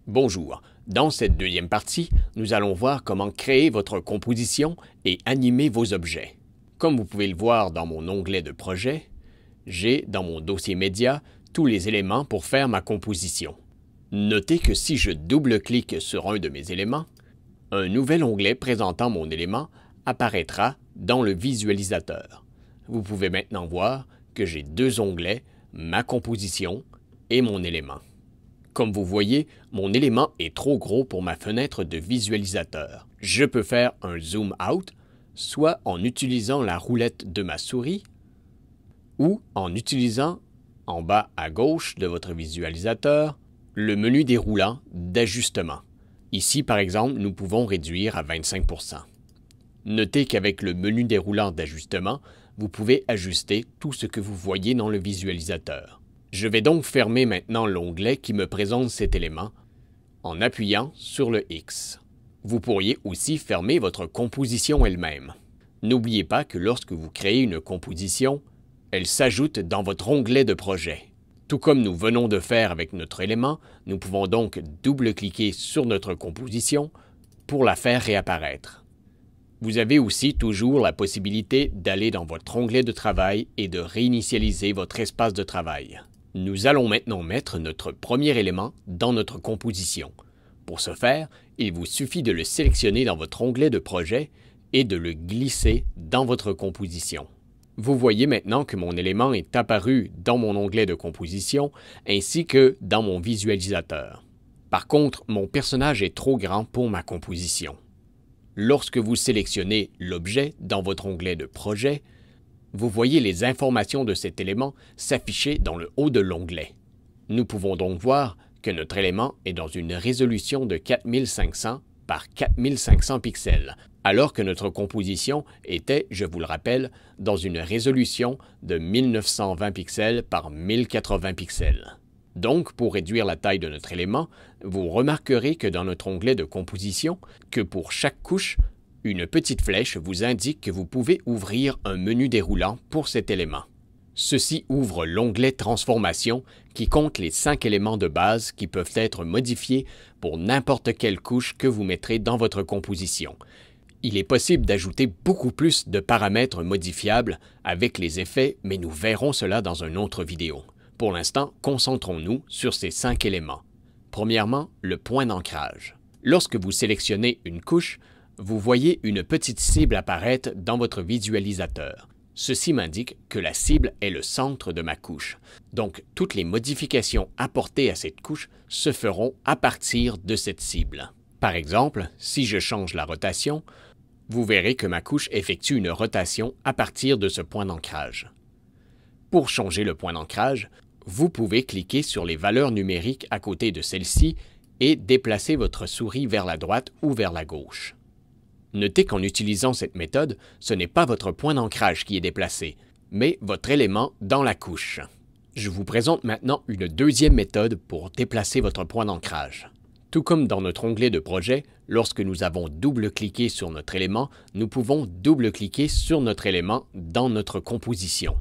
Bonjour, dans cette deuxième partie, nous allons voir comment créer votre composition et animer vos objets. Comme vous pouvez le voir dans mon onglet de projet, j'ai dans mon dossier média tous les éléments pour faire ma composition. Notez que si je double-clique sur un de mes éléments, un nouvel onglet présentant mon élément apparaîtra dans le visualisateur. Vous pouvez maintenant voir que j'ai deux onglets, ma composition et mon élément. Comme vous voyez, mon élément est trop gros pour ma fenêtre de visualisateur. Je peux faire un zoom out, soit en utilisant la roulette de ma souris ou en utilisant, en bas à gauche de votre visualisateur, le menu déroulant d'ajustement. Ici, par exemple, nous pouvons réduire à 25%. Notez qu'avec le menu déroulant d'ajustement, vous pouvez ajuster tout ce que vous voyez dans le visualisateur. Je vais donc fermer maintenant l'onglet qui me présente cet élément en appuyant sur le X. Vous pourriez aussi fermer votre composition elle-même. N'oubliez pas que lorsque vous créez une composition, elle s'ajoute dans votre onglet de projet. Tout comme nous venons de faire avec notre élément, nous pouvons donc double-cliquer sur notre composition pour la faire réapparaître. Vous avez aussi toujours la possibilité d'aller dans votre onglet de travail et de réinitialiser votre espace de travail. Nous allons maintenant mettre notre premier élément dans notre composition. Pour ce faire, il vous suffit de le sélectionner dans votre onglet de projet et de le glisser dans votre composition. Vous voyez maintenant que mon élément est apparu dans mon onglet de composition ainsi que dans mon visualisateur. Par contre, mon personnage est trop grand pour ma composition. Lorsque vous sélectionnez l'objet dans votre onglet de projet, vous voyez les informations de cet élément s'afficher dans le haut de l'onglet. Nous pouvons donc voir que notre élément est dans une résolution de 4500 par 4500 pixels, alors que notre composition était, je vous le rappelle, dans une résolution de 1920 pixels par 1080 pixels. Donc, pour réduire la taille de notre élément, vous remarquerez que dans notre onglet de composition, que pour chaque couche, une petite flèche vous indique que vous pouvez ouvrir un menu déroulant pour cet élément. Ceci ouvre l'onglet Transformation qui compte les 5 éléments de base qui peuvent être modifiés pour n'importe quelle couche que vous mettrez dans votre composition. Il est possible d'ajouter beaucoup plus de paramètres modifiables avec les effets, mais nous verrons cela dans une autre vidéo. Pour l'instant, concentrons-nous sur ces 5 éléments. Premièrement, le point d'ancrage. Lorsque vous sélectionnez une couche, vous voyez une petite cible apparaître dans votre visualisateur. Ceci m'indique que la cible est le centre de ma couche. Donc, toutes les modifications apportées à cette couche se feront à partir de cette cible. Par exemple, si je change la rotation, vous verrez que ma couche effectue une rotation à partir de ce point d'ancrage. Pour changer le point d'ancrage, vous pouvez cliquer sur les valeurs numériques à côté de celle-ci et déplacer votre souris vers la droite ou vers la gauche. Notez qu'en utilisant cette méthode, ce n'est pas votre point d'ancrage qui est déplacé, mais votre élément dans la couche. Je vous présente maintenant une deuxième méthode pour déplacer votre point d'ancrage. Tout comme dans notre onglet de projet, lorsque nous avons double-cliqué sur notre élément, nous pouvons double-cliquer sur notre élément dans notre composition.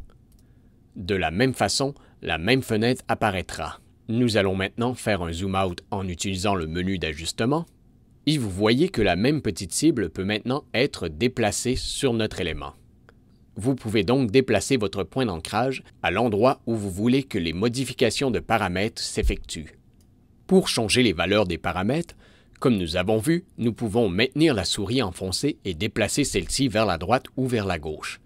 De la même façon, la même fenêtre apparaîtra. Nous allons maintenant faire un zoom out en utilisant le menu d'ajustement. Et vous voyez que la même petite cible peut maintenant être déplacée sur notre élément. Vous pouvez donc déplacer votre point d'ancrage à l'endroit où vous voulez que les modifications de paramètres s'effectuent. Pour changer les valeurs des paramètres, comme nous avons vu, nous pouvons maintenir la souris enfoncée et déplacer celle-ci vers la droite ou vers la gauche.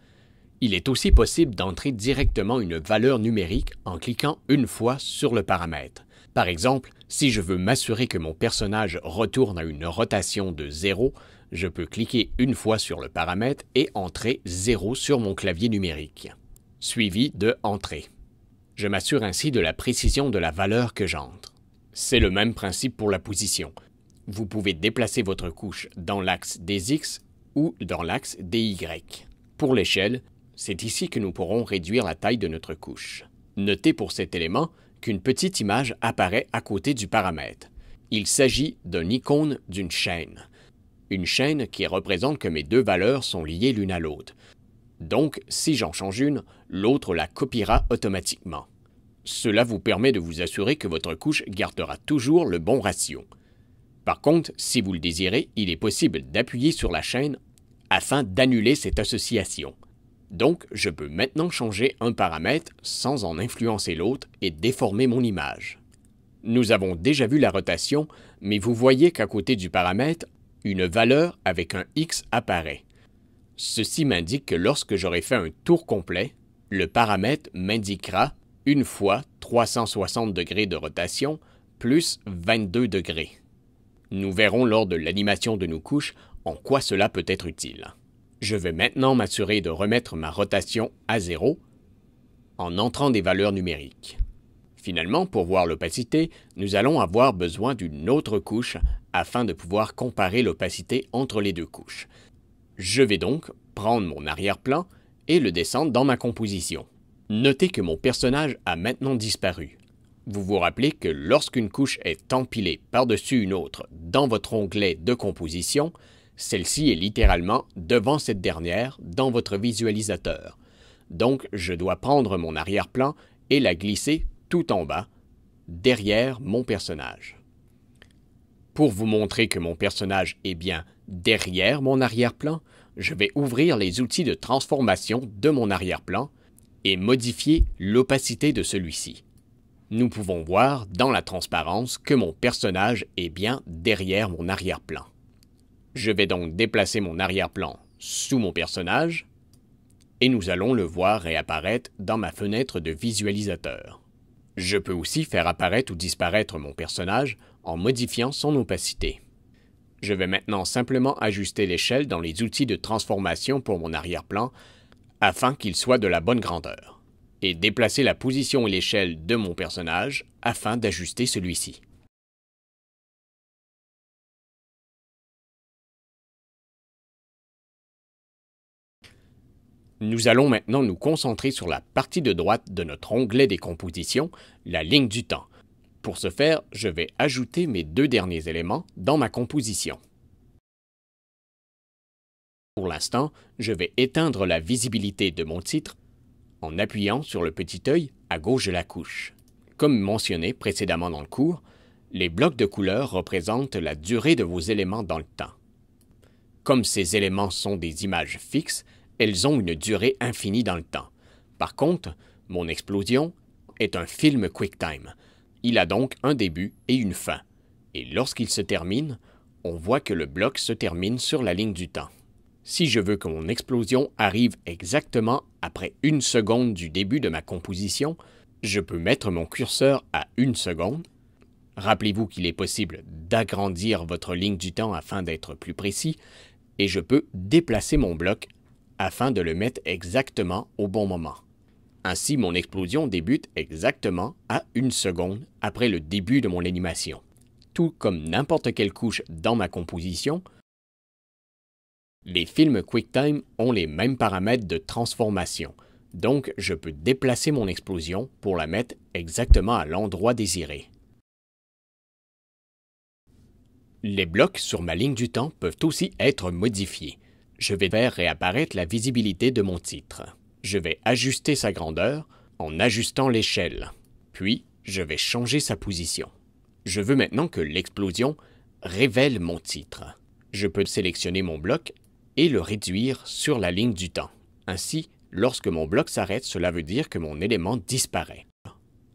Il est aussi possible d'entrer directement une valeur numérique en cliquant une fois sur le paramètre. Par exemple, si je veux m'assurer que mon personnage retourne à une rotation de 0, je peux cliquer une fois sur le paramètre et entrer 0 sur mon clavier numérique, suivi de Entrée. Je m'assure ainsi de la précision de la valeur que j'entre. C'est le même principe pour la position. Vous pouvez déplacer votre couche dans l'axe des X ou dans l'axe des Y. Pour l'échelle, c'est ici que nous pourrons réduire la taille de notre couche. Notez pour cet élément qu'une petite image apparaît à côté du paramètre. Il s'agit d'une icône d'une chaîne. Une chaîne qui représente que mes deux valeurs sont liées l'une à l'autre. Donc, si j'en change une, l'autre la copiera automatiquement. Cela vous permet de vous assurer que votre couche gardera toujours le bon ratio. Par contre, si vous le désirez, il est possible d'appuyer sur la chaîne afin d'annuler cette association. Donc, je peux maintenant changer un paramètre sans en influencer l'autre et déformer mon image. Nous avons déjà vu la rotation, mais vous voyez qu'à côté du paramètre, une valeur avec un X apparaît. Ceci m'indique que lorsque j'aurai fait un tour complet, le paramètre m'indiquera une fois 360 degrés de rotation plus 22 degrés. Nous verrons lors de l'animation de nos couches en quoi cela peut être utile. Je vais maintenant m'assurer de remettre ma rotation à 0 en entrant des valeurs numériques. Finalement, pour voir l'opacité, nous allons avoir besoin d'une autre couche afin de pouvoir comparer l'opacité entre les deux couches. Je vais donc prendre mon arrière-plan et le descendre dans ma composition. Notez que mon personnage a maintenant disparu. Vous vous rappelez que lorsqu'une couche est empilée par-dessus une autre dans votre onglet de composition, celle-ci est littéralement devant cette dernière dans votre visualisateur. Donc, je dois prendre mon arrière-plan et la glisser tout en bas, derrière mon personnage. Pour vous montrer que mon personnage est bien derrière mon arrière-plan, je vais ouvrir les outils de transformation de mon arrière-plan et modifier l'opacité de celui-ci. Nous pouvons voir dans la transparence que mon personnage est bien derrière mon arrière-plan. Je vais donc déplacer mon arrière-plan sous mon personnage et nous allons le voir réapparaître dans ma fenêtre de visualisateur. Je peux aussi faire apparaître ou disparaître mon personnage en modifiant son opacité. Je vais maintenant simplement ajuster l'échelle dans les outils de transformation pour mon arrière-plan afin qu'il soit de la bonne grandeur, et déplacer la position et l'échelle de mon personnage afin d'ajuster celui-ci. Nous allons maintenant nous concentrer sur la partie de droite de notre onglet des compositions, la ligne du temps. Pour ce faire, je vais ajouter mes deux derniers éléments dans ma composition. Pour l'instant, je vais éteindre la visibilité de mon titre en appuyant sur le petit œil à gauche de la couche. Comme mentionné précédemment dans le cours, les blocs de couleurs représentent la durée de vos éléments dans le temps. Comme ces éléments sont des images fixes, elles ont une durée infinie dans le temps. Par contre, mon explosion est un film QuickTime. Il a donc un début et une fin. Et lorsqu'il se termine, on voit que le bloc se termine sur la ligne du temps. Si je veux que mon explosion arrive exactement après 1 seconde du début de ma composition, je peux mettre mon curseur à 1 seconde. Rappelez-vous qu'il est possible d'agrandir votre ligne du temps afin d'être plus précis, et je peux déplacer mon bloc afin de le mettre exactement au bon moment. Ainsi, mon explosion débute exactement à 1 seconde après le début de mon animation. Tout comme n'importe quelle couche dans ma composition, les films QuickTime ont les mêmes paramètres de transformation, donc je peux déplacer mon explosion pour la mettre exactement à l'endroit désiré. Les blocs sur ma ligne du temps peuvent aussi être modifiés. Je vais faire réapparaître la visibilité de mon titre. Je vais ajuster sa grandeur en ajustant l'échelle. Puis, je vais changer sa position. Je veux maintenant que l'explosion révèle mon titre. Je peux sélectionner mon bloc et le réduire sur la ligne du temps. Ainsi, lorsque mon bloc s'arrête, cela veut dire que mon élément disparaît.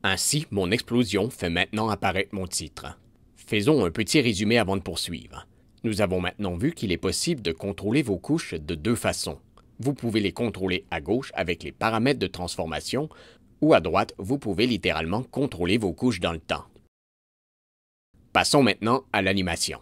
Ainsi, mon explosion fait maintenant apparaître mon titre. Faisons un petit résumé avant de poursuivre. Nous avons maintenant vu qu'il est possible de contrôler vos couches de deux façons. Vous pouvez les contrôler à gauche avec les paramètres de transformation, ou à droite, vous pouvez littéralement contrôler vos couches dans le temps. Passons maintenant à l'animation.